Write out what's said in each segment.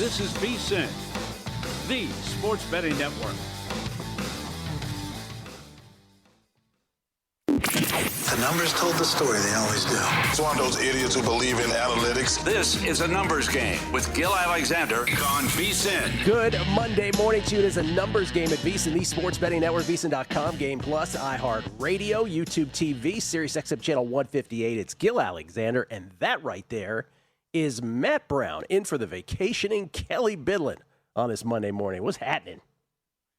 This is VSiN, the Sports Betting Network. The numbers told the story, they always do. It's one of those idiots who believe in analytics. This is a numbers game with Gill Alexander on VSiN. Good Monday morning to you. It is a numbers game at VSiN, the Sports Betting Network, VSiN.com, Game Plus, iHeartRadio, YouTube TV, Sirius XM Channel 158. It's Gill Alexander, and that right there is Matt Brown in for the vacationing Kelly Bidlin on this Monday morning. What's happening?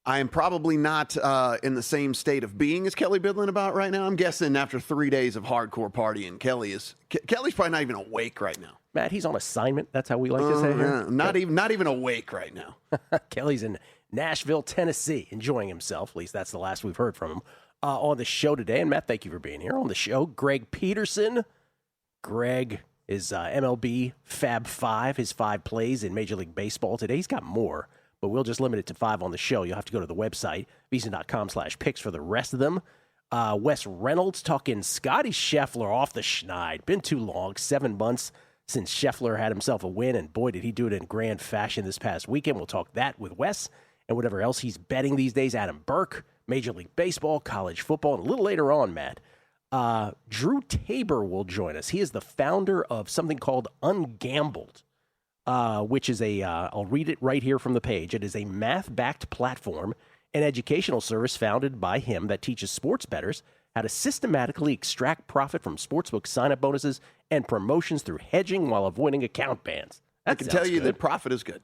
I am probably not in the same state of being as Kelly Bidlin about right now. I'm guessing after 3 days of hardcore partying, Kelly's probably not even awake right now. Matt, he's on assignment. That's how we like to say here. Not even awake right now. Kelly's in Nashville, Tennessee, enjoying himself. At least that's the last we've heard from him on the show today. And Matt, thank you for being here on the show. Greg Peterson. Greg is MLB Fab 5, his 5 plays in Major League Baseball today. He's got more, but we'll just limit it to 5 on the show. You'll have to go to the website, VSiN.com/picks for the rest of them. Wes Reynolds talking Scotty Scheffler off the schneid. Been too long, 7 months since Scheffler had himself a win, and boy, did he do it in grand fashion this past weekend. We'll talk that with Wes and whatever else he's betting these days. Adam Burke, Major League Baseball, college football, and a little later on, Matt, Drew Tabor will join us. He is the founder of something called Ungambled, which is I'll read it right here from the page. It is a math-backed platform and educational service founded by him that teaches sports bettors how to systematically extract profit from sportsbook sign-up bonuses and promotions through hedging while avoiding account bans. I can tell you that profit is good.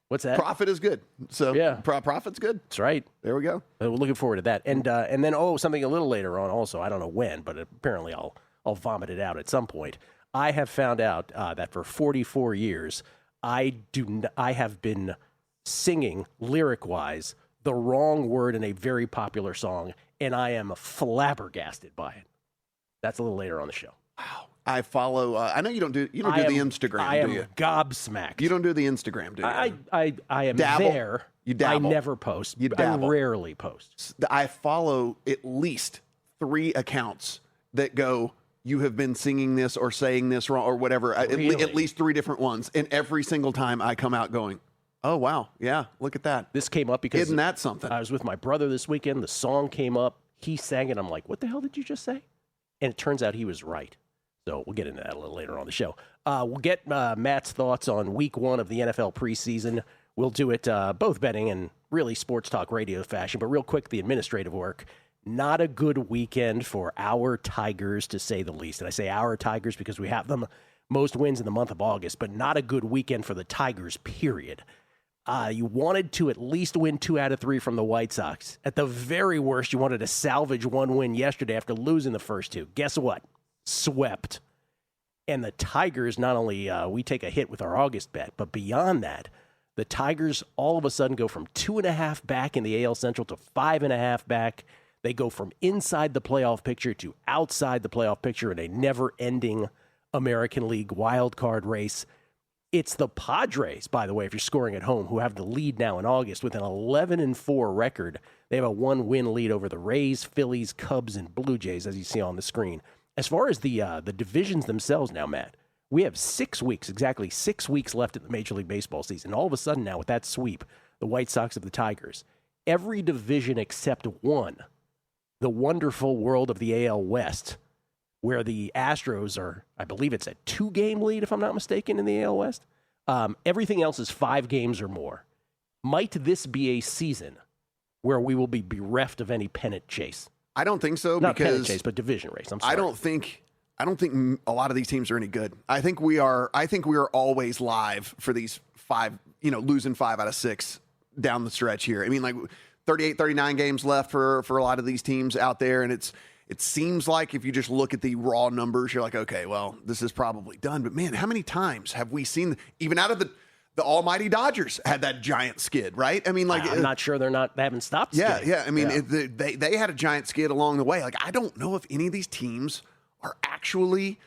What's that? Profit is good. So yeah, profit's good. That's right. There we go. We're looking forward to that. And then something a little later on also. I don't know when, but apparently I'll vomit it out at some point. I have found out that for 44 years I have been singing lyric-wise the wrong word in a very popular song, and I am flabbergasted by it. That's a little later on the show. Wow. I follow. I know you don't do the Instagram. Do you? Gobsmacked. You don't do the Instagram, do you? I am dabble? there. You dabble. I never post. You dabble. I rarely post. I follow at least 3 accounts that go, you have been singing this or saying this wrong or whatever. Really? At least 3 different ones, and every single time I come out going, oh wow, yeah, look at that. This came up because isn't that something? I was with my brother this weekend. The song came up. He sang it. I'm like, what the hell did you just say? And it turns out he was right. So we'll get into that a little later on the show. We'll get Matt's thoughts on week 1 of the NFL preseason. We'll do it both betting and really sports talk radio fashion. But real quick, the administrative work. Not a good weekend for our Tigers, to say the least. And I say our Tigers because we have them most wins in the month of August, but not a good weekend for the Tigers, period. You wanted to at least win 2 out of 3 from the White Sox. At the very worst, you wanted to salvage 1 win yesterday after losing the first 2. Guess what? Swept. And the Tigers, not only we take a hit with our August bet, but beyond that, the Tigers all of a sudden go from 2.5 back in the AL Central to 5.5 back. They go from inside the playoff picture to outside the playoff picture in a never-ending American League wild card race. It's the Padres, by the way, if you're scoring at home, who have the lead now in August with an 11-4 record. They have a 1-win lead over the Rays, Phillies, Cubs, and Blue Jays, as you see on the screen. As far as the divisions themselves now, Matt, we have 6 weeks, exactly 6 weeks left in the Major League Baseball season. All of a sudden now, with that sweep, the White Sox of the Tigers, every division except one, the wonderful world of the AL West, where the Astros are, I believe it's a 2-game lead, if I'm not mistaken, in the AL West. Everything else is 5 games or more. Might this be a season where we will be bereft of any pennant chase? I don't think so. Not because pennant chase, but division race. I'm sorry. I don't think a lot of these teams are any good. I think we are always live for these 5, losing 5 out of 6 down the stretch here. I mean, like 38, 39 games left for a lot of these teams out there, and it seems like if you just look at the raw numbers, you're like, okay, well, this is probably done. But man, how many times have we seen, even out of the almighty Dodgers had that giant skid, right? I mean, like, I'm not sure they haven't stopped skidding. Yeah. I mean, they had a giant skid along the way. Like, I don't know if any of these teams are actually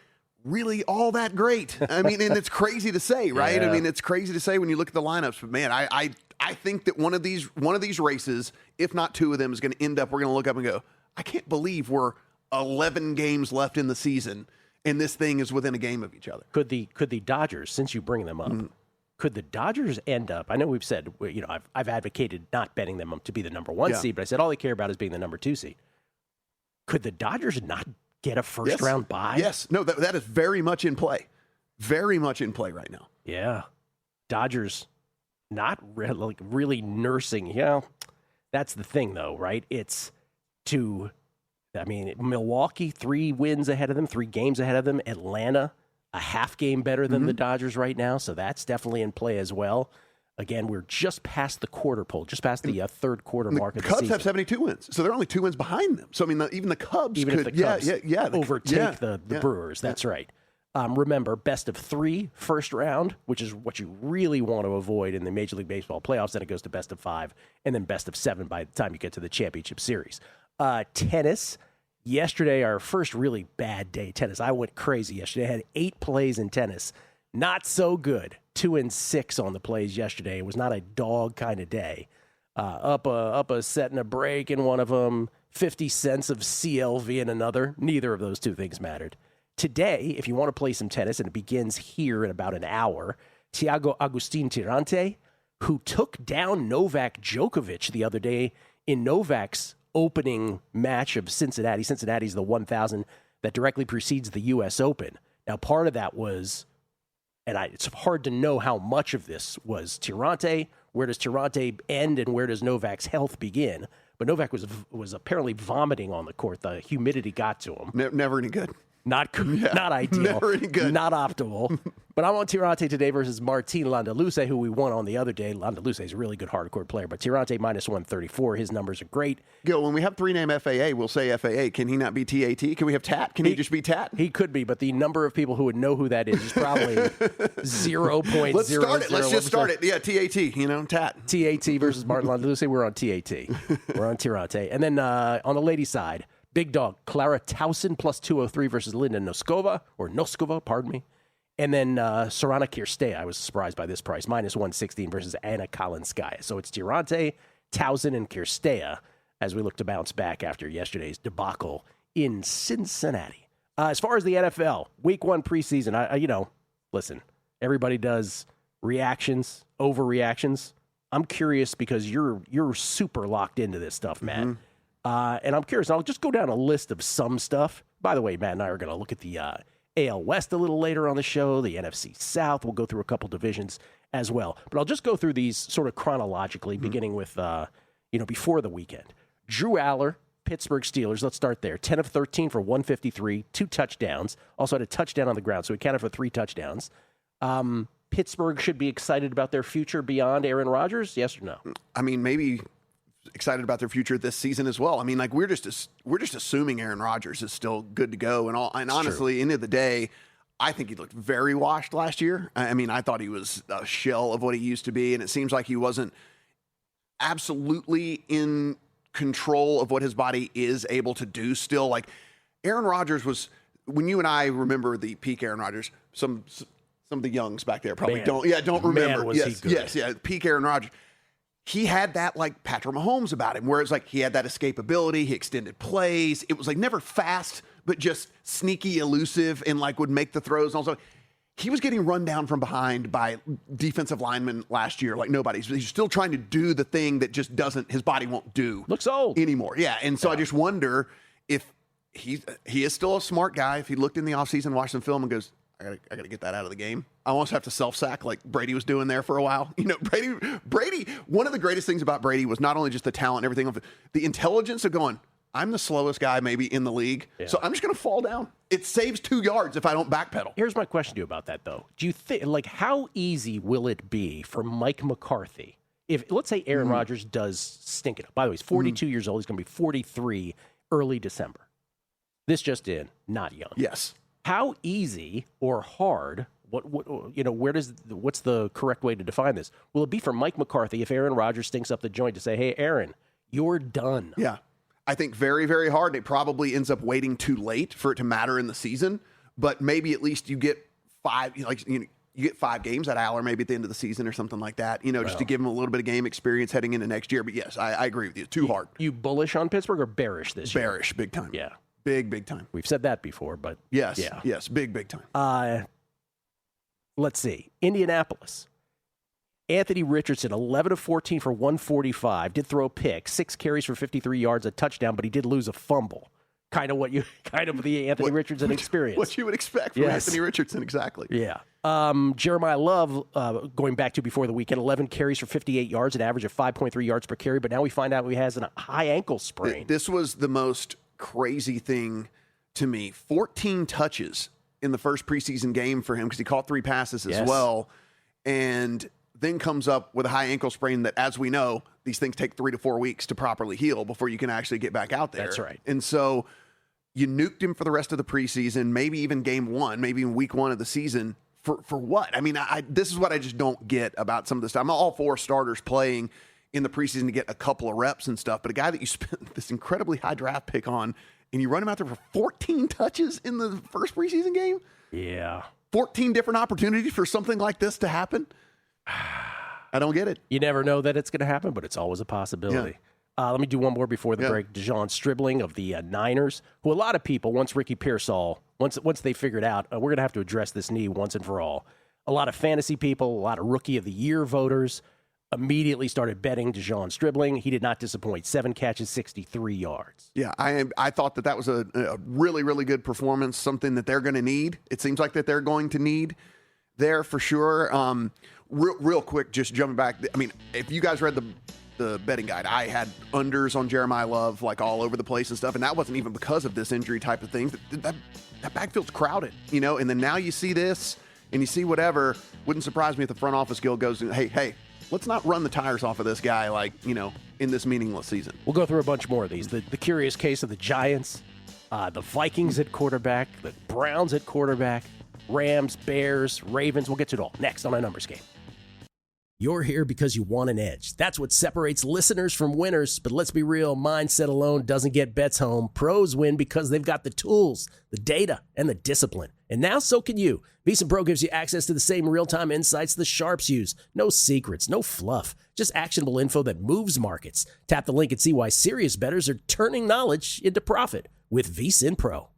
really all that great. I mean, and it's crazy to say, right? Yeah. I mean, it's crazy to say when you look at the lineups, but man, I think that one of these races, if not 2 of them, is going to end up, we're going to look up and go, I can't believe we're 11 games left in the season and this thing is within a game of each other. Could the Dodgers, since you bring them up, Could the Dodgers end up? I know we've said, I've advocated not betting them to be the number 1 seed, but I said all they care about is being the number 2 seed. Could the Dodgers not get a first round bye? Yes. No, that is very much in play. Very much in play right now. Yeah. Dodgers not really nursing. Yeah. That's the thing, though, right? Milwaukee, 3 wins ahead of them, 3 games ahead of them. Atlanta, a half game better than the Dodgers right now, so that's definitely in play as well. Again, we're just past the quarter pole, just past the third quarter mark of the season. Cubs have 72 wins, so they're only 2 wins behind them. So, I mean, even the Cubs could overtake the Brewers. That's right. Remember, best of 3 first round, which is what you really want to avoid in the Major League Baseball playoffs. Then it goes to best of 5, and then best of 7 by the time you get to the championship series. Tennis. Yesterday, our first really bad day tennis. I went crazy yesterday. I had 8 plays in tennis. Not so good. 2 and 6 on the plays yesterday. It was not a dog kind of day. Up a set and a break in one of them. 50 cents of CLV in another. Neither of those 2 things mattered. Today, if you want to play some tennis, and it begins here in about an hour, Thiago Agustin Tirante, who took down Novak Djokovic the other day in Novak's opening match of Cincinnati. Cincinnati's the 1,000 that directly precedes the U.S. Open. Now, part of that was, it's hard to know how much of this was Tirante. Where does Tirante end, and where does Novak's health begin? But Novak was apparently vomiting on the court. The humidity got to him. Never any good. Not ideal. Never any good. Not optimal. But I'm on Tirante today versus Martin Landaluce, who we won on the other day. Landaluce is a really good hardcourt player, but Tirante minus 134. His numbers are great. Gil, when we have 3-name FAA, we'll say FAA. Can he not be TAT? Can we have TAT? Can he just be TAT? He could be, but the number of people who would know who that is probably 0.0. Let's start it. Let's just start it. Yeah, TAT, TAT. TAT versus Martin Landaluce. We're on TAT. We're on Tirante. And then on the ladies' side, big dog, Clara Towson plus 203 versus Linda Noskova, pardon me. And then Sorana Kirstea, I was surprised by this price, minus 116 versus Anna Kalinskaya. So it's Tirante, Towson, and Kirstea as we look to bounce back after yesterday's debacle in Cincinnati. As far as the NFL, week 1 preseason, listen, everybody does reactions, overreactions. I'm curious because you're super locked into this stuff, Matt. Mm-hmm. And I'm curious, I'll just go down a list of some stuff. By the way, Matt and I are going to look at the AL West a little later on the show, the NFC South. We'll go through a couple divisions as well. But I'll just go through these sort of chronologically, beginning with, before the weekend. Drew Aller, Pittsburgh Steelers. Let's start there. 10 of 13 for 153, 2 touchdowns. Also had a touchdown on the ground, so he counted for 3 touchdowns. Pittsburgh should be excited about their future beyond Aaron Rodgers, yes or no? I mean, maybe excited about their future this season as well. I mean, like we're just assuming Aaron Rodgers is still good to go, and honestly, end of the day, I think he looked very washed last year. I mean, I thought he was a shell of what he used to be, and it seems like he wasn't absolutely in control of what his body is able to do still. Like Aaron Rodgers was, when you and I remember the peak Aaron Rodgers, some of the youngs back there probably don't remember. Was he good. Peak Aaron Rodgers. He had that like Patrick Mahomes about him, where it's like he had that escapability, he extended plays. It was like never fast, but just sneaky, elusive, and like would make the throws. And also, he was getting run down from behind by defensive linemen last year like nobody. He's still trying to do the thing that just his body won't do. Looks old anymore. Yeah, and so I just wonder if he is still a smart guy. If he looked in the offseason, watched some film, and goes, I gotta get that out of the game. I almost have to self-sack like Brady was doing there for a while. Brady, one of the greatest things about Brady was not only just the talent and everything, the intelligence of going, I'm the slowest guy maybe in the league, so I'm just going to fall down. It saves 2 yards if I don't backpedal. Here's my question to you about that, though. Do you think, how easy will it be for Mike McCarthy if, let's say Aaron Rodgers does stink it up? By the way, he's 42 years old. He's going to be 43 early December. This just in, not young. Yes. How easy or hard, what's the correct way to define this? Will it be for Mike McCarthy if Aaron Rodgers stinks up the joint to say, hey, Aaron, you're done? Yeah. I think very, very hard. It probably ends up waiting too late for it to matter in the season, but maybe at least you get 5, you get 5 games at Aller maybe at the end of the season or something like that, just to give him a little bit of game experience heading into next year. But yes, I agree with you. Too hard. You bullish on Pittsburgh or bearish this year? Bearish, big time. Yeah. Big time. We've said that before, but yes, big time. Let's see. Indianapolis. Anthony Richardson, 11 of 14 for 145, did throw a pick, 6 carries for 53 yards, a touchdown, but he did lose a fumble. Kind of the Anthony Richardson experience. What you would expect from Anthony Richardson, exactly. Yeah. Jeremiah Love, going back to before the weekend, 11 carries for 58 yards, an average of 5.3 yards per carry, but now we find out he has a high ankle sprain. This was the most crazy thing to me. 14 touches in the first preseason game for him because he caught 3 passes as well, and then comes up with a high ankle sprain that, as we know, these things take 3 to 4 weeks to properly heal before you can actually get back out there. That's right. And so you nuked him for the rest of the preseason, maybe even game 1, maybe in week 1 of the season. For what? I mean, this is what I just don't get about some of this stuff. I'm all for starters playing in the preseason to get a couple of reps and stuff, but a guy that you spent this incredibly high draft pick on, and you run him out there for 14 touches in the first preseason game? Yeah. 14 different opportunities for something like this to happen? I don't get it. You never know that it's going to happen, but it's always a possibility. Let me do one more before the break. Dejon Stribling of the Niners, who a lot of people, once Ricky Pearsall, once they figured out, we're going to have to address this knee once and for all. A lot of fantasy people, a lot of Rookie of the Year voters immediately started betting Dejon Stribling. He did not disappoint. 7 catches, 63 yards. Yeah, I thought that was a really, really good performance, something that they're going to need. It seems like that they're going to need there for sure. Real quick, just jumping back. I mean, if you guys read the betting guide, I had unders on Jeremiah Love like all over the place and stuff, and that wasn't even because of this injury type of thing. That backfield's crowded, and then now you see this and you see whatever. Wouldn't surprise me if the front office Gill goes, hey, let's not run the tires off of this guy in this meaningless season. We'll go through a bunch more of these. The curious case of the Giants, the Vikings at quarterback, the Browns at quarterback, Rams, Bears, Ravens. We'll get to it all next on A Numbers Game. You're here because you want an edge. That's what separates listeners from winners. But let's be real, mindset alone doesn't get bets home. Pros win because they've got the tools, the data, and the discipline. And now so can you. VEASAN Pro gives you access to the same real-time insights the sharps use. No secrets, no fluff, just actionable info that moves markets. Tap the link and see why serious bettors are turning knowledge into profit with VEASAN Pro.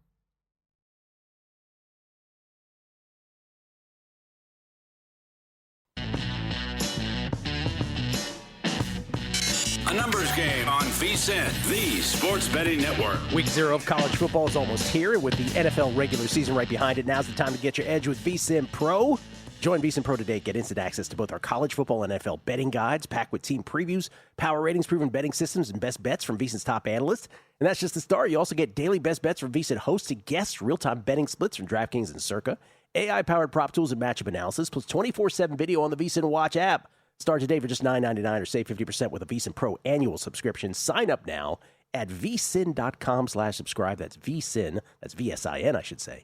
A Numbers Game on VSiN, the Sports Betting Network. Week 0 of college football is almost here, with the NFL regular season right behind it. Now's the time to get your edge with VSiN Pro. Join VSiN Pro today. Get instant access to both our college football and NFL betting guides, packed with team previews, power ratings, proven betting systems, and best bets from VSiN's top analysts. And that's just the start. You also get daily best bets from VSiN hosts and guests, real-time betting splits from DraftKings and Circa, AI-powered prop tools and matchup analysis, plus 24/7 video on the VSiN Watch app. Start today for just $9.99 or save 50% with a VSiN Pro annual subscription. Sign up now at vsin.com/subscribe. That's vsin, that's VSIN, I should say,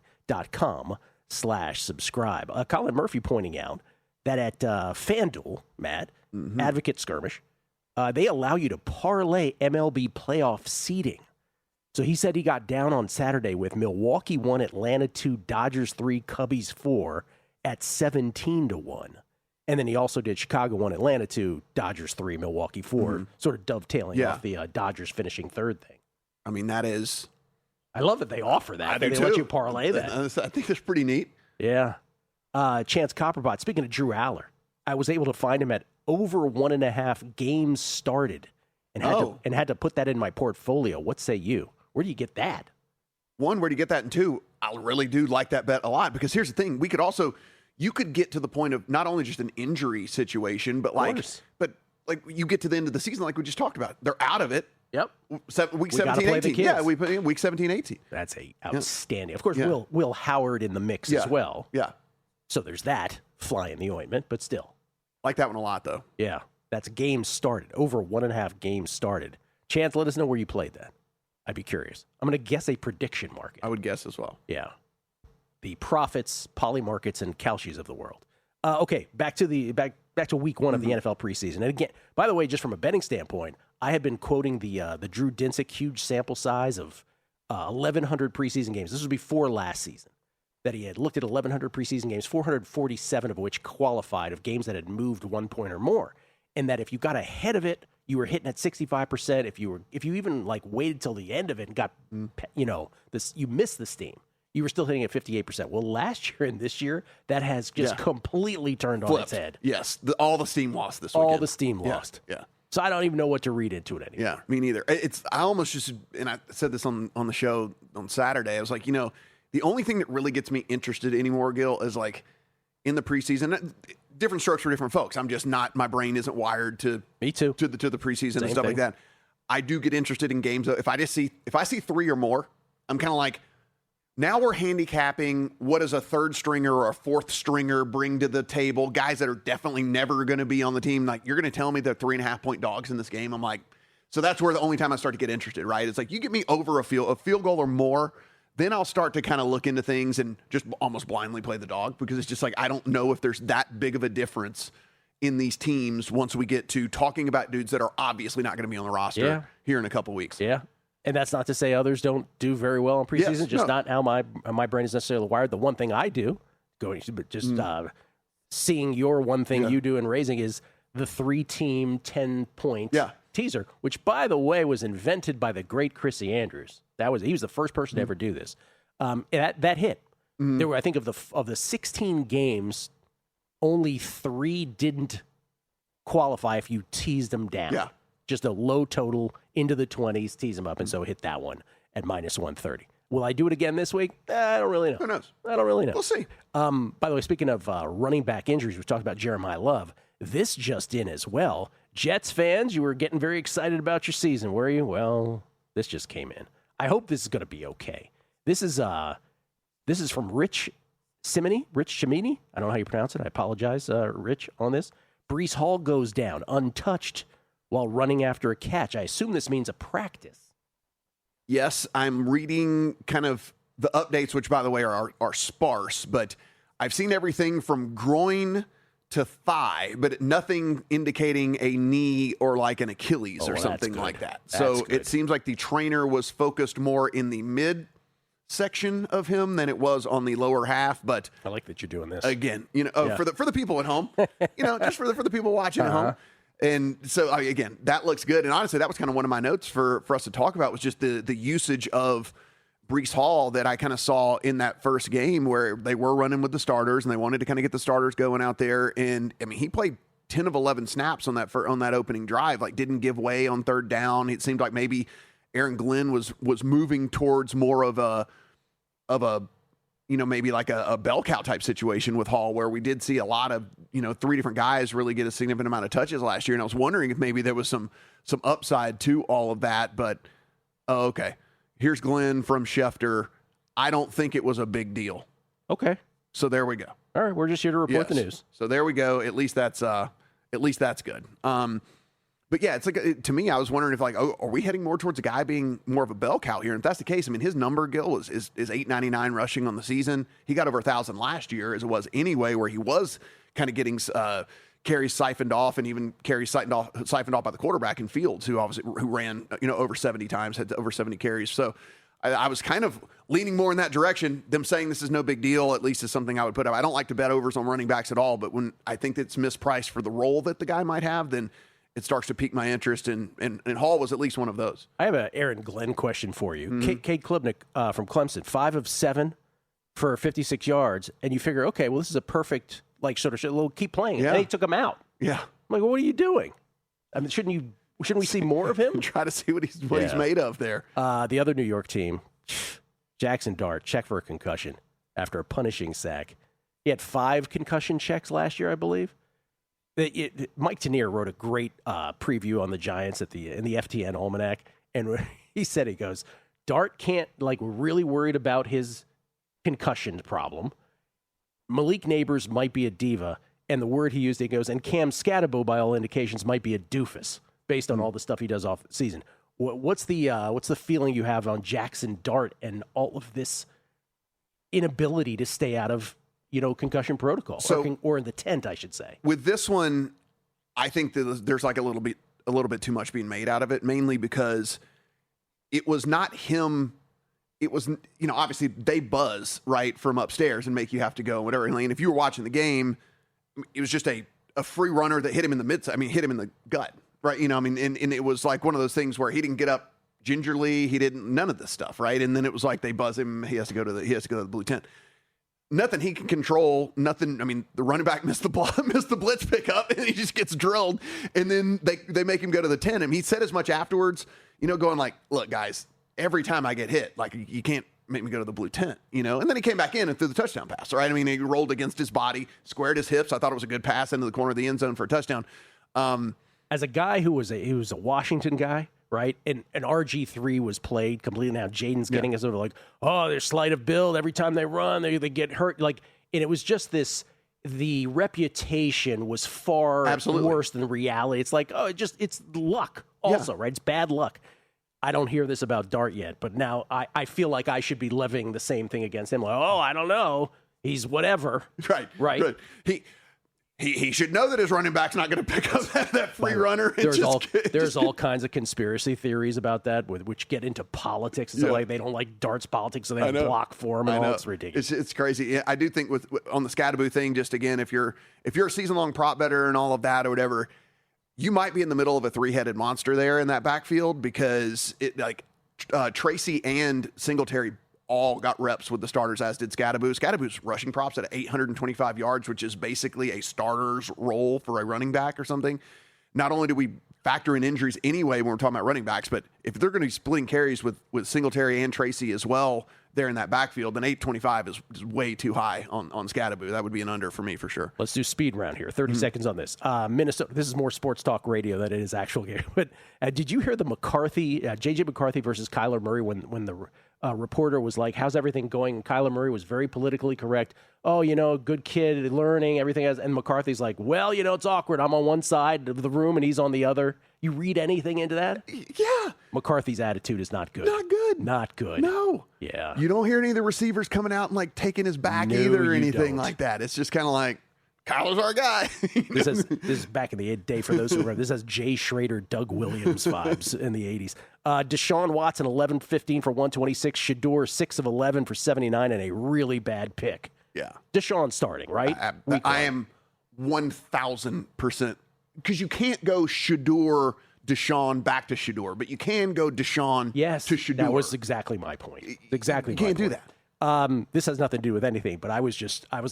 .com/subscribe. Colin Murphy pointing out that at FanDuel, Matt, Advocate Skirmish, they allow you to parlay MLB playoff seeding. So he said he got down on Saturday with Milwaukee 1, Atlanta 2, Dodgers 3, Cubbies 4 at 17-1. And then he also did Chicago 1, Atlanta 2, Dodgers 3, Milwaukee 4, sort of dovetailing off the Dodgers finishing third thing. I mean, that is... I love that they offer that. They let you parlay that. I think that's pretty neat. Yeah. Chance Copperbot, speaking of Drew Aller, I was able to find him at over 1.5 games started and had to put that in my portfolio. What say you? Where do you get that? One, where do you get that? And two, I really do like that bet a lot, because here's the thing. We could also... You could get to the point of not only just an injury situation, but you get to the end of the season like we just talked about. They're out of it. Yep. Week 17, 18. Yeah, we put in week 17, 18. That's outstanding. Yeah. Of course, Will Howard in the mix as well. Yeah. So there's that fly in the ointment, but still. Like that one a lot, though. Yeah. That's games started. Over 1.5 games started. Chance, let us know where you played that. I'd be curious. I'm going to guess a prediction market. I would guess as well. Yeah. The Profits, Polymarkets, and Kalshis of the world. Okay, back to week 1 of the NFL preseason. And again, by the way, just from a betting standpoint, I have been quoting the Drew Dinsick huge sample size of 1,100 preseason games. This was before last season, that he had looked at 1,100 preseason games, 447 of which qualified of games that had moved 1 point or more, and that if you got ahead of it, you were hitting at 65%. If you even waited till the end of it and got you missed the steam. you were still hitting at 58%. Well, last year and this year, that has just completely turned on its head. Yes, all the steam lost this weekend. All the steam lost. Yeah. So I don't even know what to read into it anymore. Yeah, me neither. I almost just, and I said this on the show on Saturday, I was like, the only thing that really gets me interested anymore, Gill, is like in the preseason, different strokes for different folks. I'm just not, my brain isn't wired to me too to the preseason and stuff thing. like that. I do get interested in games. If I see 3 or more, I'm kind of like, now we're handicapping what does a third stringer or a fourth stringer bring to the table, guys that are definitely never going to be on the team. Like, you're going to tell me they're 3.5-point dogs in this game. I'm like, so that's where the only time I start to get interested, right? It's like, you get me over a field goal or more, then I'll start to kind of look into things and just almost blindly play the dog, because it's just like, I don't know if there's that big of a difference in these teams once we get to talking about dudes that are obviously not going to be on the roster here in a couple weeks. Yeah. And that's not to say others don't do very well in preseason, not how my brain is necessarily wired. The one thing I do, seeing your one thing you do and raising, is the 3-team 10-point teaser, which, by the way, was invented by the great Chrissy Andrews. He was the first person to ever do this. That hit. There were, I think, of the 16 games, only 3 didn't qualify if you teased them down. Yeah. Just a low total into the 20s, tease them up, and so hit that one at -130. Will I do it again this week? I don't really know. Who knows? I don't really know. We'll see. By the way, speaking of running back injuries, we talked about Jeremiah Love. This just in as well. Jets fans, you were getting very excited about your season, were you? Well, this just came in. I hope this is going to be okay. This is from Rich Cimini. I don't know how you pronounce it. I apologize, Rich, on this. Breece Hall goes down untouched while running after a catch. I assume this means a practice. Yes, I'm reading kind of the updates, which, by the way, are sparse, but I've seen everything from groin to thigh, but nothing indicating a knee or like an Achilles or something like that. So it seems like the trainer was focused more in the mid section of him than it was on the lower half. But I like that you're doing this again. For the people at home, just for the people watching at home. And so, again, that looks good. And honestly, that was kind of one of my notes for us to talk about, was just the usage of Breece Hall that I kind of saw in that first game, where they were running with the starters and they wanted to kind of get the starters going out there. And I mean, he played 10 of 11 snaps on that opening drive, like didn't give way on third down. It seemed like maybe Aaron Glenn was moving towards more of a maybe like a bell cow type situation with Hall, where we did see a lot of, 3 different guys really get a significant amount of touches last year. And I was wondering if maybe there was some upside to all of that, but okay. Here's Glenn from Schefter. I don't think it was a big deal. Okay. So there we go. All right. We're just here to report the news. So there we go. At least that's good. But yeah, it's like, to me, I was wondering if are we heading more towards a guy being more of a bell cow here? And if that's the case, I mean, his number, Gill, is 899 rushing on the season. He got over 1,000 last year, as it was anyway, where he was kind of getting carries siphoned off, and even carries siphoned off by the quarterback in Fields, who ran over 70 times, had over 70 carries. So I was kind of leaning more in that direction. Them saying this is no big deal, at least, is something I would put up. I don't like to bet overs on running backs at all, but when I think it's mispriced for the role that the guy might have, then it starts to pique my interest, and Hall was at least one of those. I have an Aaron Glenn question for you. Cade Klubnik from Clemson, 5 of 7 for 56 yards, and you figure, okay, well, this is a perfect, keep playing. Yeah. And he took him out. Yeah. I'm like, well, what are you doing? I mean, shouldn't we see more of him? Try to see what he's made of there. The other New York team, Jackson Dart, check for a concussion after a punishing sack. He had 5 concussion checks last year, I believe. Mike Tanier wrote a great preview on the Giants in the FTN Almanac, and he said, he goes, Dart can't, really worried about his concussion problem. Malik Neighbors might be a diva, and the word he used, he goes, and Cam Scatabo, by all indications, might be a doofus based on all the stuff he does off the season. What's the feeling you have on Jackson Dart and all of this inability to stay out of concussion protocol, or in the tent, I should say? With this one, I think that there's a little bit too much being made out of it, mainly because it was not him. It was, obviously they buzz right from upstairs and make you have to go and whatever. And if you were watching the game, it was just a free runner that hit him in the hit him in the gut, right? And it was like one of those things where he didn't get up gingerly. He didn't none of this stuff, right? And then it was like they buzz him. He has to go to the blue tent. Nothing he can control. Nothing. I mean, the running back missed the blitz pickup, and he just gets drilled. And then they make him go to the 10. And he said as much afterwards, going like, "Look, guys, every time I get hit, like you can't make me go to the blue tent, And then he came back in and threw the touchdown pass, right? I mean, he rolled against his body, squared his hips. I thought it was a good pass into the corner of the end zone for a touchdown. As a guy who was a Washington guy, right? And RG3 was played completely. Now Jaden's getting us over like, oh, they're sleight of build. Every time they run, they get hurt. Like, and it was just this. The reputation was far worse than reality. It's like, oh, it's luck also, right? It's bad luck. I don't hear this about Dart yet, but now I feel like I should be levying the same thing against him. Like, oh, I don't know. He's whatever. Right. He should know that his running back's not going to pick up that free runner. There's all kinds of conspiracy theories about that, which get into politics. So like they don't like Dart's politics, so they block for him. And all. It's ridiculous. It's crazy. I do think on the Scattaboo thing, just again, if you're a season-long prop bettor and all of that or whatever, you might be in the middle of a three-headed monster there in that backfield because Tracy and Singletary all got reps with the starters, as did Scattaboo. Scattaboo's rushing props at 825 yards, which is basically a starter's role for a running back or something. Not only do we factor in injuries anyway when we're talking about running backs, but if they're going to be splitting carries with Singletary and Tracy as well there in that backfield, then 825 is way too high on Scattaboo. That would be an under for me for sure. Let's do speed round here. 30 seconds on this. Minnesota. This is more sports talk radio than it is actual game. But did you hear the J.J. McCarthy versus Kyler Murray when the reporter was like, how's everything going? And Kyler Murray was very politically correct. Oh, good kid, learning, everything else. And McCarthy's like, well, it's awkward. I'm on one side of the room and he's on the other. You read anything into that? Yeah. McCarthy's attitude is not good. Not good. No. Yeah. You don't hear any of the receivers coming out and like taking his back either or anything like that. It's just kind of like, Kyler's our guy. This is back in the day for those who remember. This has Jay Schrader, Doug Williams vibes in the 80s. Deshaun Watson, 11-15 for 126. Shador, 6 of 11 for 79 and a really bad pick. Yeah. Deshaun starting, right? I am 1,000%. Because you can't go Shador, Deshaun, back to Shador, but you can go Deshaun to Shador. That was exactly my point. You can't do that. This has nothing to do with anything, but I was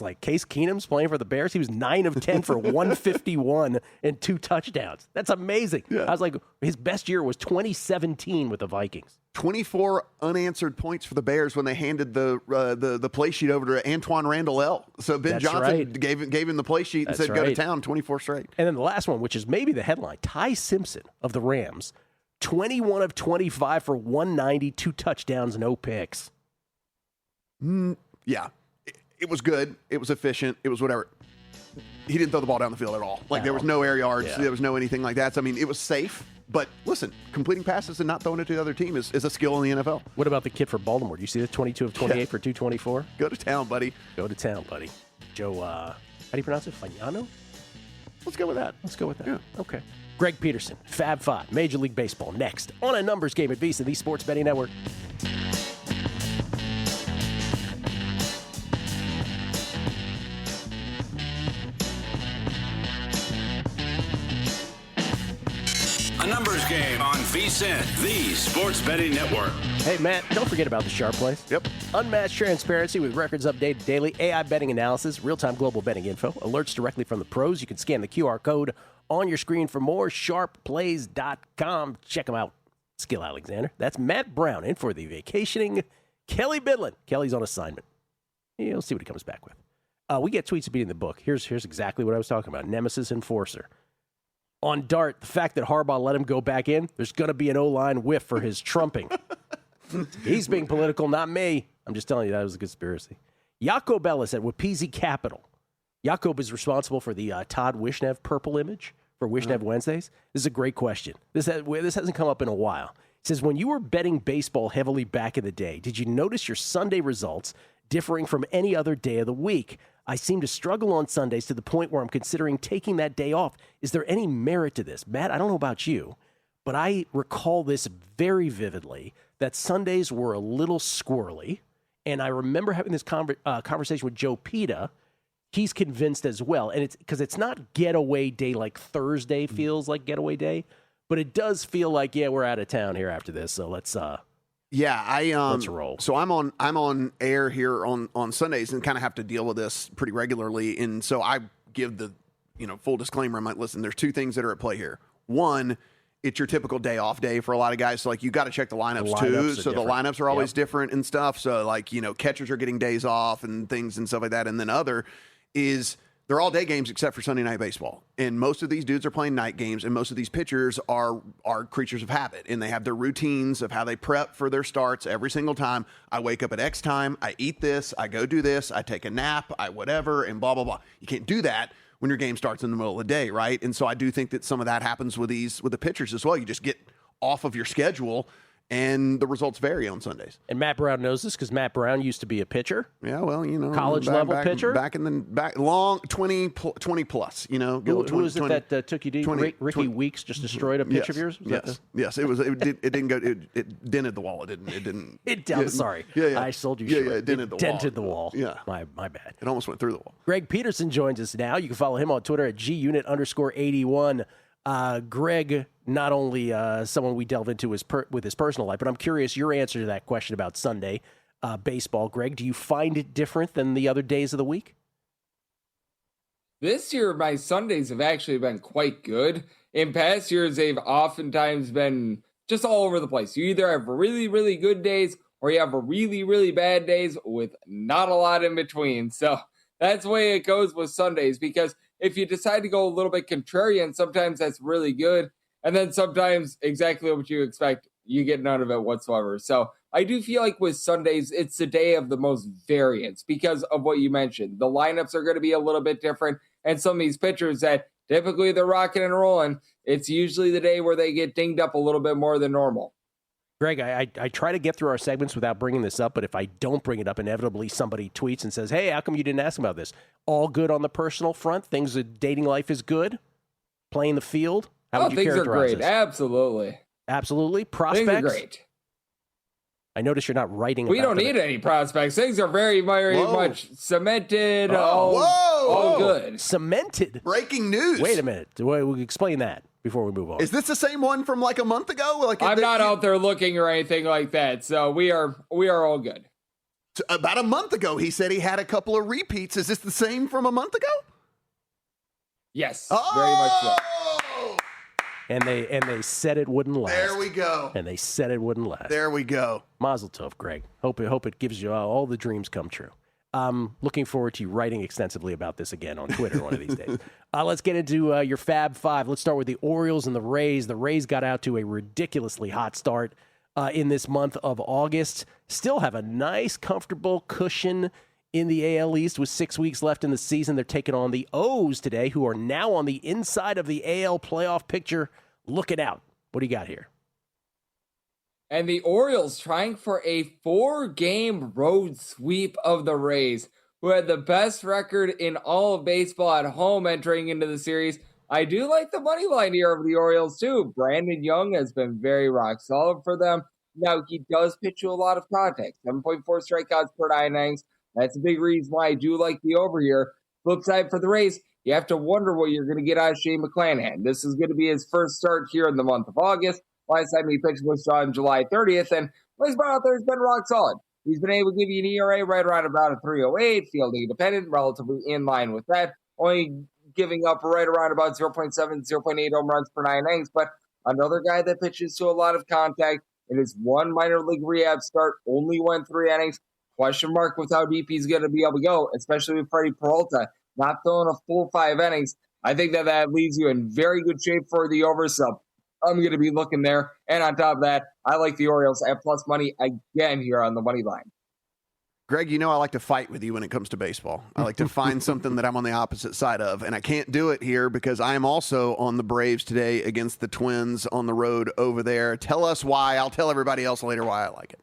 like, Case Keenum's playing for the Bears. He was 9 of 10 for 151 and 2 touchdowns. That's amazing. Yeah. I was like, his best year was 2017 with the Vikings. 24 unanswered points for the Bears when they handed the play sheet over to Antoine Randall L. So Ben Johnson gave him the play sheet and said, go to town, 24 straight. And then the last one, which is maybe the headline, Ty Simpson of the Rams, 21 of 25 for 190, 2 touchdowns, no picks. Yeah, it was good. It was efficient. It was whatever. He didn't throw the ball down the field at all. Like there was no air yards. Yeah. There was no anything like that. So, I mean, it was safe. But listen, completing passes and not throwing it to the other team is a skill in the NFL. What about the kid for Baltimore? Do you see the 22 of 28 for 224? Go to town, buddy. Go to town, buddy. Joe, how do you pronounce it? Fagnano? Let's go with that. Yeah. Okay. Greg Peterson, Fab Five, Major League Baseball, next on a numbers game at VSiN, the Sports Betting Network. A numbers game on VSiN, the Sports Betting Network. Hey, Matt, don't forget about the Sharp Plays. Yep. Unmatched transparency with records updated daily, AI betting analysis, real-time global betting info, alerts directly from the pros. You can scan the QR code on your screen for more. SharpPlays.com. Check them out. Skill Alexander. That's Matt Brown in for the vacationing Kelly Bidlin. Kelly's on assignment. You'll see what he comes back with. We get tweets of beating the book. Here's exactly what I was talking about. Nemesis Enforcer. On Dart, the fact that Harbaugh let him go back in, there's going to be an O-line whiff for his trumping. He's being political, not me. I'm just telling you that was a conspiracy. Jacob Ellis at Wapisi Capital. Jacob is responsible for the Todd Wishnev purple image for Wishnev Wednesdays. This is a great question. This hasn't come up in a while. It says, when you were betting baseball heavily back in the day, did you notice your Sunday results differing from any other day of the week? I seem to struggle on Sundays to the point where I'm considering taking that day off. Is there any merit to this? Matt, I don't know about you, but I recall this very vividly, that Sundays were a little squirrely. And I remember having this conversation with Joe Pita. He's convinced as well. And it's because it's not getaway day like Thursday feels like getaway day, but it does feel like, yeah, we're out of town here after this. So let's let's roll. So I'm on air here on Sundays and kind of have to deal with this pretty regularly. And so I give the, full disclaimer. I'm like, listen, there's two things that are at play here. One, it's your typical day off day for a lot of guys. So like you got to check the lineups too. So the lineups are always different and stuff. So like, catchers are getting days off and things and stuff like that. And then other is they're all day games except for Sunday Night Baseball. And most of these dudes are playing night games, and most of these pitchers are creatures of habit, and they have their routines of how they prep for their starts every single time. I wake up at X time, I eat this, I go do this, I take a nap, I whatever, and blah, blah, blah. You can't do that when your game starts in the middle of the day, right? And so I do think that some of that happens with the pitchers as well. You just get off of your schedule, and the results vary on Sundays. And Matt Brown knows this because Matt Brown used to be a pitcher. Yeah, well, college level pitcher. Back in the long 20 plus. Who was it that took you deep? Ricky Weeks just destroyed a pitch of yours. Yes. It didn't go. It dented the wall. It didn't. I'm sorry. Yeah. I sold you short. Yeah. It dented the wall. Yeah. My bad. It almost went through the wall. Greg Peterson joins us now. You can follow him on Twitter at gunit_81. Greg, not only someone we delve into with his personal life, but I'm curious your answer to that question about Sunday baseball. Greg, do you find it different than the other days of the week? This year, my Sundays have actually been quite good. In past years, they've oftentimes been just all over the place. You either have really, really good days or you have a really, really bad days with not a lot in between. So that's the way it goes with Sundays, because if you decide to go a little bit contrarian, sometimes that's really good. And then sometimes exactly what you expect, you get none of it whatsoever. So I do feel like with Sundays, it's the day of the most variance because of what you mentioned. The lineups are going to be a little bit different. And some of these pitchers that typically they're rocking and rolling, it's usually the day where they get dinged up a little bit more than normal. Greg, I try to get through our segments without bringing this up, but if I don't bring it up, inevitably somebody tweets and says, hey, how come you didn't ask about this? All good on the personal front? Things, dating life is good? Playing the field? How would you things characterize are great. this? Absolutely. Absolutely. Prospects? Things are great. I notice you're not writing We about don't them. need any prospects. Things are very, very much cemented. All good. Cemented? Breaking news. Wait a minute. We'll explain that before we move on. Is this the same one from like a month ago? I'm not out there looking or anything like that, so we are all good. About a month ago, he said he had a couple of repeats. Is this the same from a month ago? Yes, very much so. And they said it wouldn't last. There we go. And they said it wouldn't last. There we go. Mazel tov, Greg. Hope it gives you all the dreams come true. Looking forward to you writing extensively about this again on Twitter one of these days. Let's get into your Fab Five. Let's start with the Orioles and the Rays. The Rays got out to a ridiculously hot start in this month of August. Still have a nice, comfortable cushion in the AL East with 6 weeks left in the season. They're taking on the O's today, who are now on the inside of the AL playoff picture. Looking out. What do you got here? And the Orioles trying for a 4-game road sweep of the Rays, who had the best record in all of baseball at home entering into the series. I do like the money line here of the Orioles, too. Brandon Young has been very rock solid for them. Now, he does pitch you a lot of contact, 7.4 strikeouts per 9 innings. That's a big reason why I do like the over here. Flip side for the Rays, you have to wonder what you're going to get out of Shane McClanahan. This is going to be his first start here in the month of August. Last time he pitched was on July 30th, and what he's been out there has been rock solid. He's been able to give you an ERA right around about a 3.08, fielding independent, relatively in line with that. Only giving up right around about 0.7, 0.8 home runs per 9 innings, but another guy that pitches to a lot of contact. In his one minor league rehab start, only went 3 innings. Question mark with how deep he's going to be able to go, especially with Freddie Peralta not throwing a full 5 innings. I think that leaves you in very good shape for the over, so I'm going to be looking there. And on top of that, I like the Orioles at plus money again here on the money line. Greg, I like to fight with you when it comes to baseball. I like to find something that I'm on the opposite side of, and I can't do it here because I am also on the Braves today against the Twins on the road over there. Tell us why. I'll tell everybody else later why I like it.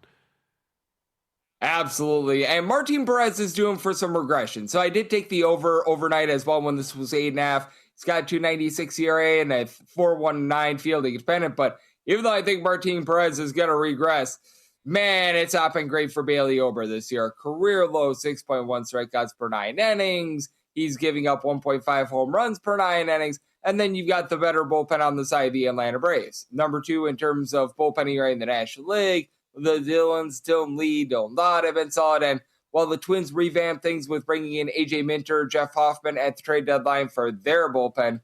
Absolutely. And Martin Perez is due for some regression. So I did take the over overnight as well when this was 8.5. He's got 2.96 ERA and a 4.19 fielding independent. But even though I think Martin Perez is going to regress, man, it's not been great for Bailey Ober this year. Career low 6.1 strikeouts per 9 innings. He's giving up 1.5 home runs per 9 innings. And then you've got the better bullpen on the side of the Atlanta Braves. Number 2 in terms of bullpen ERA in the National League, the Dylan Lee, Dylan Dodd have been solid. And while the Twins revamped things with bringing in A.J. Minter, Jeff Hoffman at the trade deadline for their bullpen,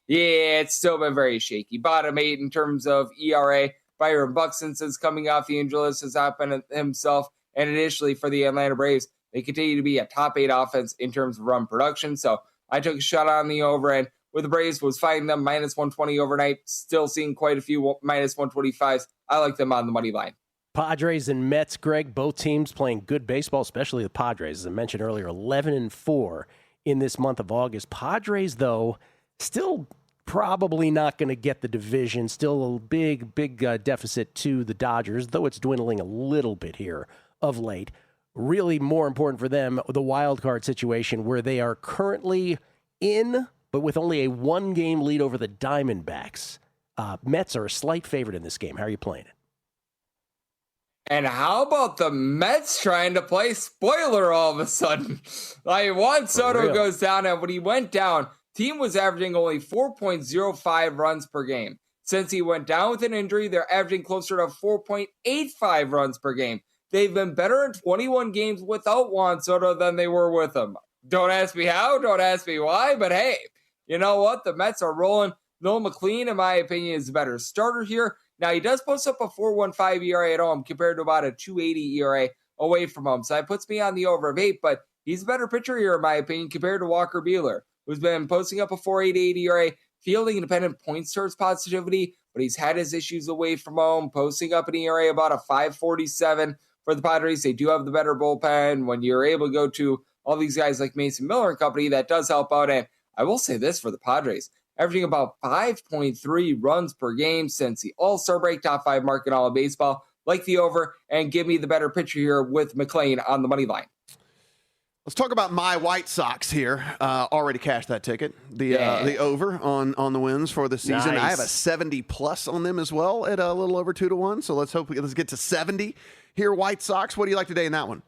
yeah, it's still been very shaky. Bottom 8 in terms of ERA. Byron Buxton says coming off the injury list has happened himself. And initially for the Atlanta Braves, they continue to be a top 8 offense in terms of run production. So I took a shot on the over, and with the Braves was fighting them minus 120 overnight. Still seeing quite a few minus 125s. I like them on the money line. Padres and Mets, Greg, both teams playing good baseball, especially the Padres. As I mentioned earlier, 11-4 in this month of August. Padres, though, still probably not going to get the division. Still a big deficit to the Dodgers, though it's dwindling a little bit here of late. Really more important for them, the wild card situation where they are currently in, but with only a 1-game lead over the Diamondbacks. Mets are a slight favorite in this game. How are you playing it? And how about the Mets trying to play spoiler all of a sudden? Like Juan Soto goes down, and when he went down, team was averaging only 4.05 runs per game. Since he went down with an injury, they're averaging closer to 4.85 runs per game. They've been better in 21 games without Juan Soto than they were with him. Don't ask me how, don't ask me why, but hey, you know what? The Mets are rolling. Noel McLean, in my opinion, is a better starter here. Now, he does post up a 4.15 ERA at home compared to about a 2.80 ERA away from home. So that puts me on the over of 8, but he's a better pitcher here, in my opinion, compared to Walker Buehler, who's been posting up a 4.88 ERA, fielding independent point source positivity, but he's had his issues away from home, posting up an ERA about a 5.47 for the Padres. They do have the better bullpen. When you're able to go to all these guys like Mason Miller and company, that does help out. And I will say this for the Padres, averaging about 5.3 runs per game since the All-Star break, top 5 mark in all of baseball. Like the over, and give me the better pitcher here with McLean on the money line. Let's talk about my White Sox here. Already cashed that ticket. The over on the wins for the season. Nice. I have a 70+ on them as well at a little over 2-1. So let's get to 70 here. White Sox. What do you like today in that one?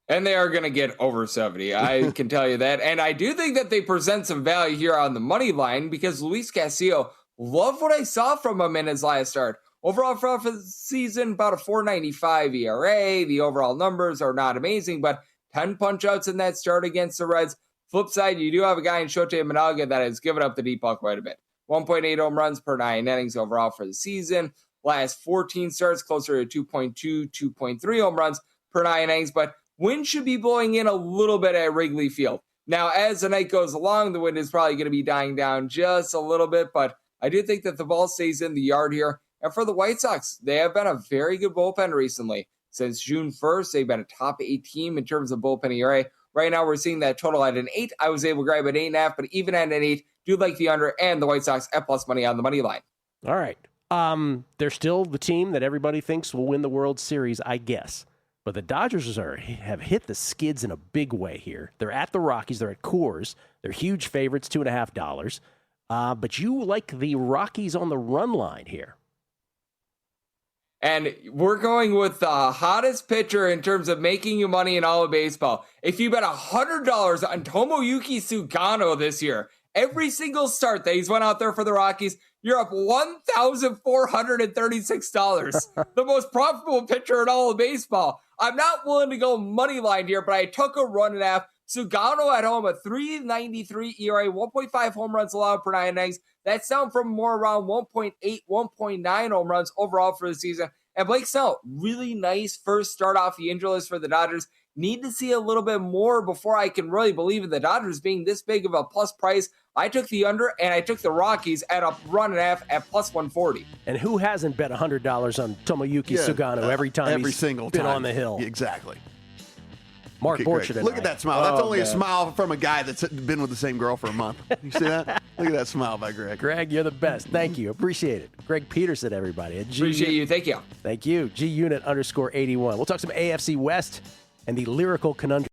And they are going to get over 70. I can tell you that. And I do think that they present some value here on the money line because Luis Castillo, love what I saw from him in his last start. Overall for the season, about a 4.95 ERA. The overall numbers are not amazing, but 10 punch-outs in that start against the Reds. Flip side, you do have a guy in Shohei Managa that has given up the deep ball quite a bit. 1.8 home runs per 9 innings overall for the season. Last 14 starts, closer to 2.2, 2.3 home runs per 9 innings, but wind should be blowing in a little bit at Wrigley Field. Now, as the night goes along, the wind is probably going to be dying down just a little bit, but I do think that the ball stays in the yard here. And for the White Sox, they have been a very good bullpen recently. Since June 1st, they've been a top 8 team in terms of bullpen ERA. Right now, we're seeing that total at an 8. I was able to grab an 8.5, but even at an 8, do like the under and the White Sox at plus money on the money line. All right. They're still the team that everybody thinks will win the World Series, I guess. But the Dodgers have hit the skids in a big way here. They're at the Rockies. They're at Coors. They're huge favorites, $2.50. But you like the Rockies on the run line here. And we're going with the hottest pitcher in terms of making you money in all of baseball. If you bet $100 on Tomoyuki Sugano this year, every single start that he's went out there for the Rockies, you're up $1,436. The most profitable pitcher in all of baseball. I'm not willing to go money line here, but I took a 1.5. Sugano at home, a 3.93 ERA, 1.5 home runs allowed per 9 innings. That's down from more around 1.8, 1.9 home runs overall for the season. And Blake Snell, really nice first start off the injury list for the Dodgers. Need to see a little bit more before I can really believe in the Dodgers being this big of a plus price. I took the under, and I took the Rockies at a 1.5 at plus 140. And who hasn't bet $100 on Tomoyuki Sugano every single been time on the hill? Exactly. Mark Borchardt. Look at that smile. That's only a smile from a guy that's been with the same girl for a month. You see that? Look at that smile by Greg. Greg, you're the best. Thank you. Appreciate it. Greg Peterson, everybody. Appreciate you. Thank you. Thank you. GUnit_81. We'll talk some AFC West and the lyrical conundrum.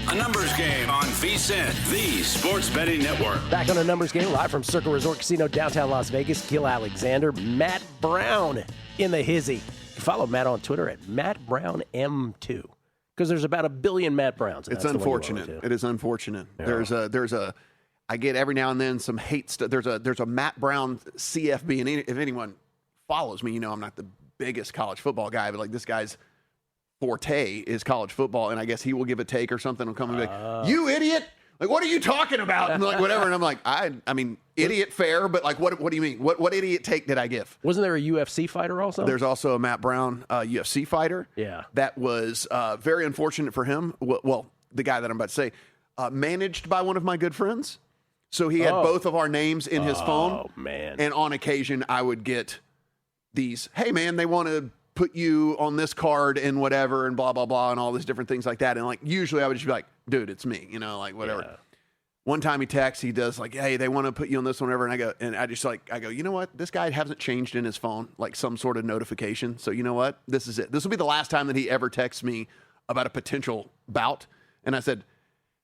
A numbers game on VSiN, the Sports Betting Network. Back on a numbers game, live from Circle Resort Casino, downtown Las Vegas. Gill Alexander, Matt Brown in the hizzy. Follow Matt on Twitter at MattBrownM2 because there's about 1 billion Matt Browns. It's unfortunate. It is unfortunate. Yeah. I get every now and then some hate stuff. There's a Matt Brown CFB, and if anyone follows me, you know I'm not the biggest college football guy, but like this guy's forte is college football, and I guess he will give a take or something and come and be like, "You idiot! Like, what are you talking about?" And like whatever. And I'm like, I mean, idiot fair, but like, what do you mean? What idiot take did I give? Wasn't there a UFC fighter also? There's also a Matt Brown UFC fighter. Yeah, that was very unfortunate for him. Well, the guy that I'm about to say, managed by one of my good friends. So he had both of our names in his phone. Oh, man. And on occasion, I would get these, hey, man, they want to put you on this card and whatever and blah, blah, blah, and all these different things like that. And, like, usually I would just be like, dude, it's me, you know, like, whatever. Yeah. One time he texts, he does, like, hey, they want to put you on this one, whatever. And I go, you know what? This guy hasn't changed in his phone, like, some sort of notification. So, you know what? This is it. This will be the last time that he ever texts me about a potential bout. And I said,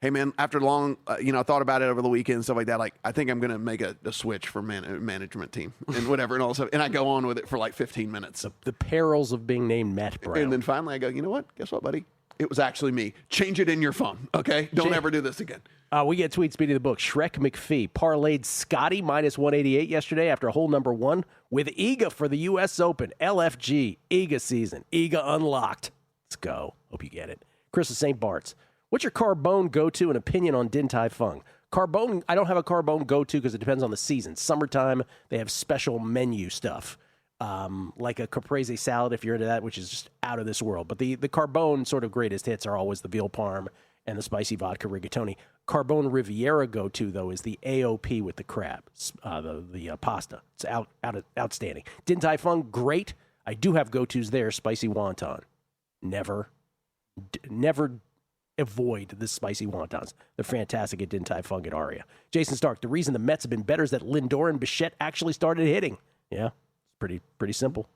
hey, man, after long, I thought about it over the weekend and stuff like that. Like, I think I'm going to make a switch for management team and whatever and all stuff. And I go on with it for like 15 minutes. The perils of being named Matt Brown. And then finally I go, you know what? Guess what, buddy? It was actually me. Change it in your phone, okay? Don't ever do this again. We get tweet speed of the book. Shrek McPhee parlayed Scotty minus 188 yesterday after hole number 1 with Iga for the U.S. Open. LFG, Iga season. Iga unlocked. Let's go. Hope you get it. Chris of St. Bart's. What's your Carbone go-to and opinion on Din Tai Fung? Carbone, I don't have a Carbone go-to because it depends on the season. Summertime, they have special menu stuff, like a caprese salad if you're into that, which is just out of this world. But the Carbone sort of greatest hits are always the veal parm and the spicy vodka rigatoni. Carbone Riviera go-to, though, is the AOP with the crab, the pasta. It's outstanding. Din Tai Fung, great. I do have go-tos there. Spicy wonton. Never avoid the spicy wontons. They're fantastic at Din Tai Fung at Aria. Jason Stark, the reason the Mets have been better is that Lindor and Bichette actually started hitting. Yeah, it's pretty simple.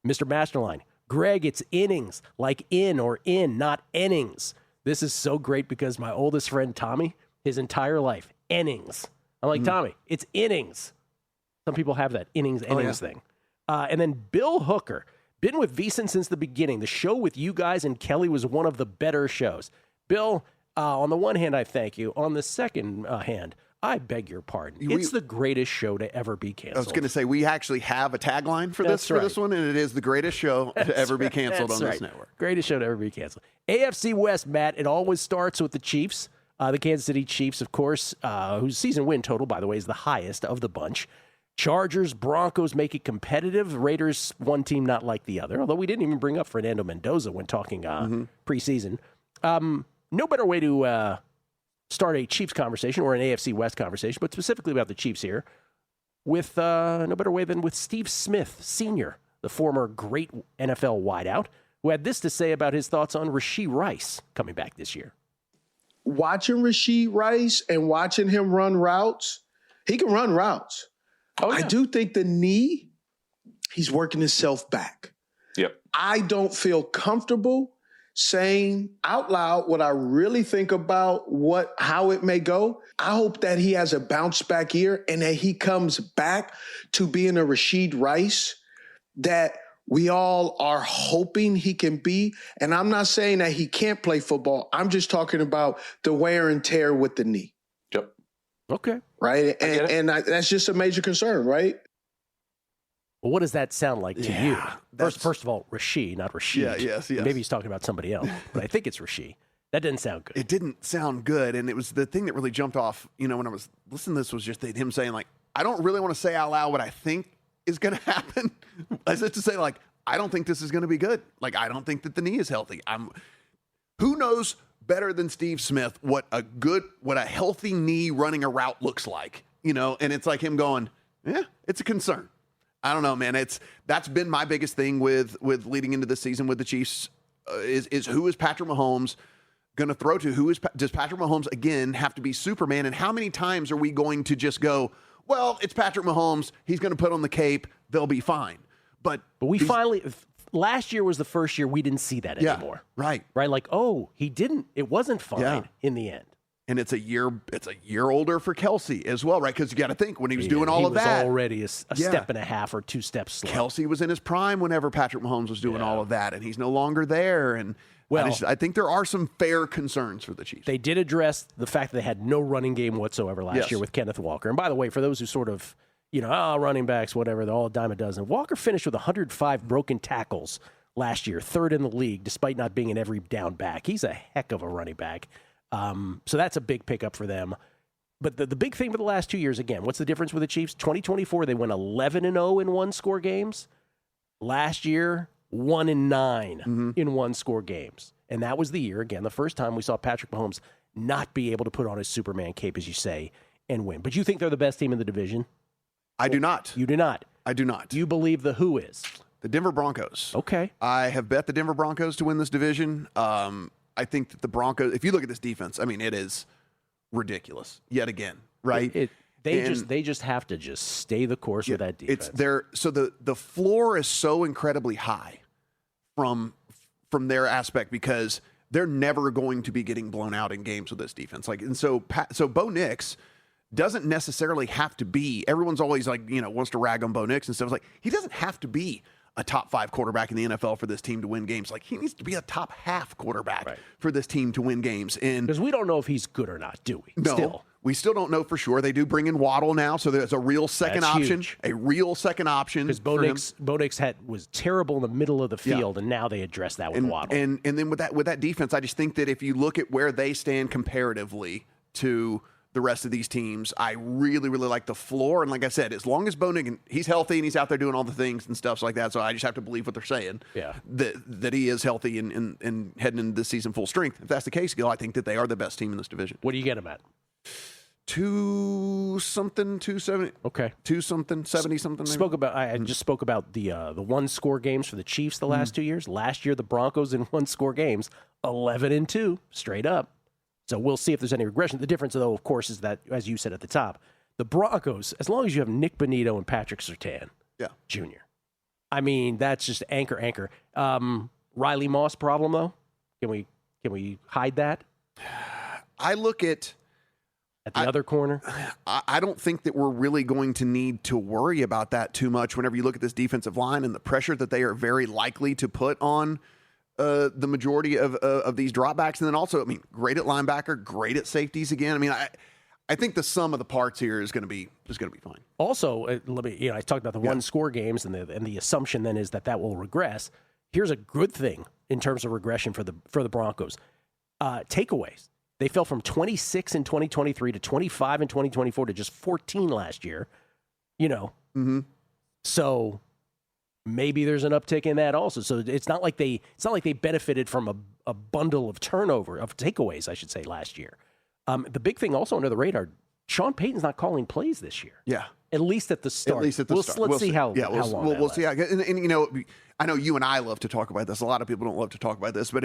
Mr. Masterline, Greg, it's innings, like in or in, not innings. This is so great because my oldest friend, Tommy, his entire life, innings. I'm like, Tommy, it's innings. Some people have that innings thing. And then Bill Hooker, been with VSiN since the beginning. The show with you guys and Kelly was one of the better shows. Bill, on the one hand, I thank you. On the second hand, I beg your pardon. It's the greatest show to ever be canceled. I was going to say, we actually have a tagline for this one, and it is the greatest show to ever be canceled on this network. Greatest show to ever be canceled. AFC West, Matt, it always starts with the Chiefs. The Kansas City Chiefs, of course, whose season win total, by the way, is the highest of the bunch. Chargers, Broncos make it competitive. Raiders, one team not like the other, although we didn't even bring up Fernando Mendoza when talking preseason. No better way to start a Chiefs conversation or an AFC West conversation, but specifically about the Chiefs here, with no better way than with Steve Smith, Sr., the former great NFL wideout, who had this to say about his thoughts on Rashee Rice coming back this year. Watching Rashee Rice and watching him run routes, he can run routes. Oh, yeah. I do think the knee, he's working himself back. Yep. I don't feel comfortable saying out loud what I really think about how it may go. I hope that he has a bounce back year and that he comes back to being a Rashee Rice that we all are hoping he can be. And I'm not saying that he can't play football. I'm just talking about the wear and tear with the knee. Yep. Okay. Right. And that's just a major concern, right? Well, what does that sound like to you? First of all, Rashee, not Rashid. Yeah, yes. Maybe he's talking about somebody else, but I think it's Rashee. That didn't sound good. It didn't sound good, and it was the thing that really jumped off, when I was listening to this was just him saying, like, I don't really want to say out loud what I think is going to happen. As if to say, like, I don't think this is going to be good. Like, I don't think that the knee is healthy. Who knows better than Steve Smith what a healthy knee running a route looks like, and it's like him going, yeah, it's a concern. I don't know, man. That's been my biggest thing with leading into this season with the Chiefs is who is Patrick Mahomes going to throw to? Does Patrick Mahomes again have to be Superman? And how many times are we going to just go, well, it's Patrick Mahomes. He's going to put on the cape. They'll be fine. But we finally, last year was the first year we didn't see that anymore. Right. Right? Like, oh, it wasn't fine in the end. And it's a year older for Kelsey as well, right? Because you got to think when he was doing all of that. He was already a step and a half or 2 steps slow. Kelsey was in his prime whenever Patrick Mahomes was doing all of that, and he's no longer there. And I think there are some fair concerns for the Chiefs. They did address the fact that they had no running game whatsoever last year with Kenneth Walker. And by the way, for those who sort of, running backs, whatever, they're all a dime a dozen. Walker finished with 105 broken tackles last year, 3rd in the league, despite not being an every down back. He's a heck of a running back. So that's a big pickup for them. But the big thing for the last 2 years, again, what's the difference with the Chiefs? 2024, they went 11-0 in one-score games. Last year, 1-9 in one-score games. And that was the year, again, the first time we saw Patrick Mahomes not be able to put on his Superman cape, as you say, and win. But you think they're the best team in the division? I do not. You do not? I do not. You believe the who is? The Denver Broncos. Okay. I have bet the Denver Broncos to win this division. I think that the Broncos, if you look at this defense, I mean, it is ridiculous yet again, right? They just have to just stay the course with that defense. So the floor is so incredibly high from their aspect because they're never going to be getting blown out in games with this defense. So Bo Nix doesn't necessarily have to be. Everyone's always wants to rag on Bo Nix and stuff. He doesn't have to be a top 5 quarterback in the NFL for this team to win games. He needs to be a top half quarterback for this team to win games. And because we don't know if he's good or not, do we? No, we still don't know for sure. They do bring in Waddle now, so there's a real second option. Huge. A real second option. Because Bo Nix was terrible in the middle of the field, and now they address that with Waddle. And then with that defense, I just think that if you look at where they stand comparatively to the rest of these teams, I really, really like the floor. And like I said, as long as Bo Nix, he's healthy and he's out there doing all the things and stuff like that, so I just have to believe what they're saying. Yeah. That he is healthy and heading into this season full strength. If that's the case, Gill, I think that they are the best team in this division. What do you get them at? 270. Okay. 70 something. I just spoke about the one-score games for the Chiefs the last 2 years. Last year, the Broncos in one-score games, 11-2, straight up. So we'll see if there's any regression. The difference, though, of course, is that, as you said at the top, the Broncos, as long as you have Nick Bonito and Patrick Surtain Jr., I mean, that's just anchor. Riley Moss problem, though? Can we hide that? I look at the other corner? I don't think that we're really going to need to worry about that too much whenever you look at this defensive line and the pressure that they are very likely to put on the majority of these dropbacks. And then also, great at linebacker, great at safeties again. I think the sum of the parts here is going to be fine. Also, I talked about the one-score games, and the assumption then is that will regress. Here's a good thing in terms of regression for the Broncos. Takeaways. They fell from 26 in 2023 to 25 in 2024 to just 14 last year. So maybe there's an uptick in that also. So it's not like they benefited from a bundle of takeaways, I should say, last year. The big thing also under the radar, Sean Payton's not calling plays this year. Yeah. At least at the start. Let's see how long we'll see. And I know you and I love to talk about this. A lot of people don't love to talk about this, but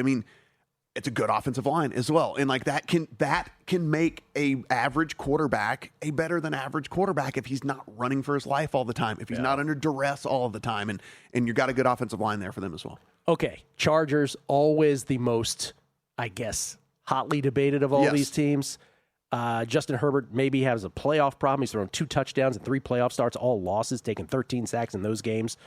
it's a good offensive line as well. And that can make a average quarterback a better than average quarterback if he's not running for his life all the time, if he's not under duress all the time. And you got a good offensive line there for them as well. Okay. Chargers, always the most, I guess, hotly debated of all these teams. Justin Herbert maybe has a playoff problem. He's thrown 2 touchdowns and 3 playoff starts, all losses, taking 13 sacks in those games.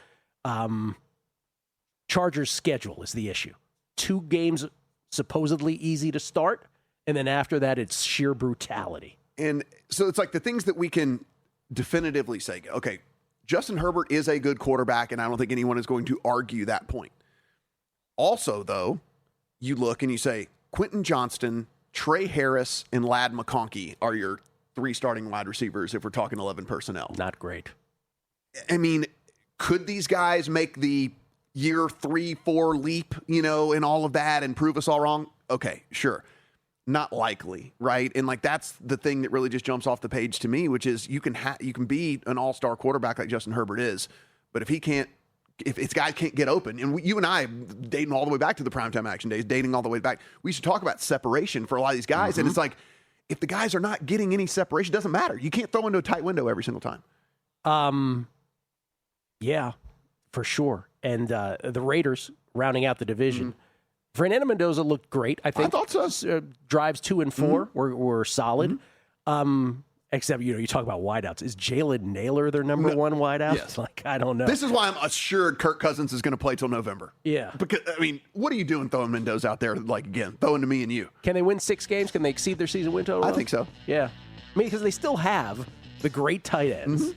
Chargers' schedule is the issue. 2 games supposedly easy to start, and then after that, it's sheer brutality. And so it's the things that we can definitively say, okay, Justin Herbert is a good quarterback, and I don't think anyone is going to argue that point. Also, though, you look and you say, Quentin Johnston, Trey Harris, and Ladd McConkey are your 3 starting wide receivers if we're talking 11 personnel. Not great. Could these guys make the year 3-4 leap, and all of that and prove us all wrong? Okay, sure. Not likely, right? And that's the thing that really just jumps off the page to me, which is you can be an all-star quarterback like Justin Herbert is, but if this guy can't get open, and you and I dating all the way back to the primetime action days, dating all the way back, we should talk about separation for a lot of these guys. And it's if the guys are not getting any separation, it doesn't matter. You can't throw into a tight window every single time. Yeah. for sure. And the Raiders rounding out the division. Fernando Mendoza looked great. I think. I thought so. Drives 2 and 4 were solid. Except, you talk about wideouts. Is Jalen Naylor their number one wideout? Yes. Like, I don't know. This is why I'm assured Kirk Cousins is going to play till November. Yeah. Because, I mean, what are you doing throwing Mendoza out there, like, again, throwing to me and you? Can they win 6 games? Can they exceed their season win total? I think so. Yeah. I mean, because they still have the great tight ends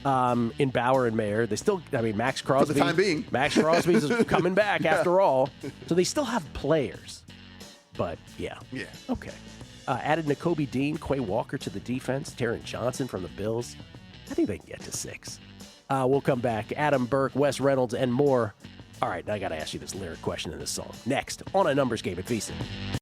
in Bauer and Mayer. They still, Max Crosby. For the time being. Max Crosby's coming back after all. So they still have players. But, yeah. Yeah. Okay. Added Nakobe Dean, Quay Walker to the defense, Taron Johnson from the Bills. I think they can get to 6. We'll come back. Adam Burke, Wes Reynolds, and more. All right, now I got to ask you this lyric question in this song. Next, on A Numbers Game at VSiN.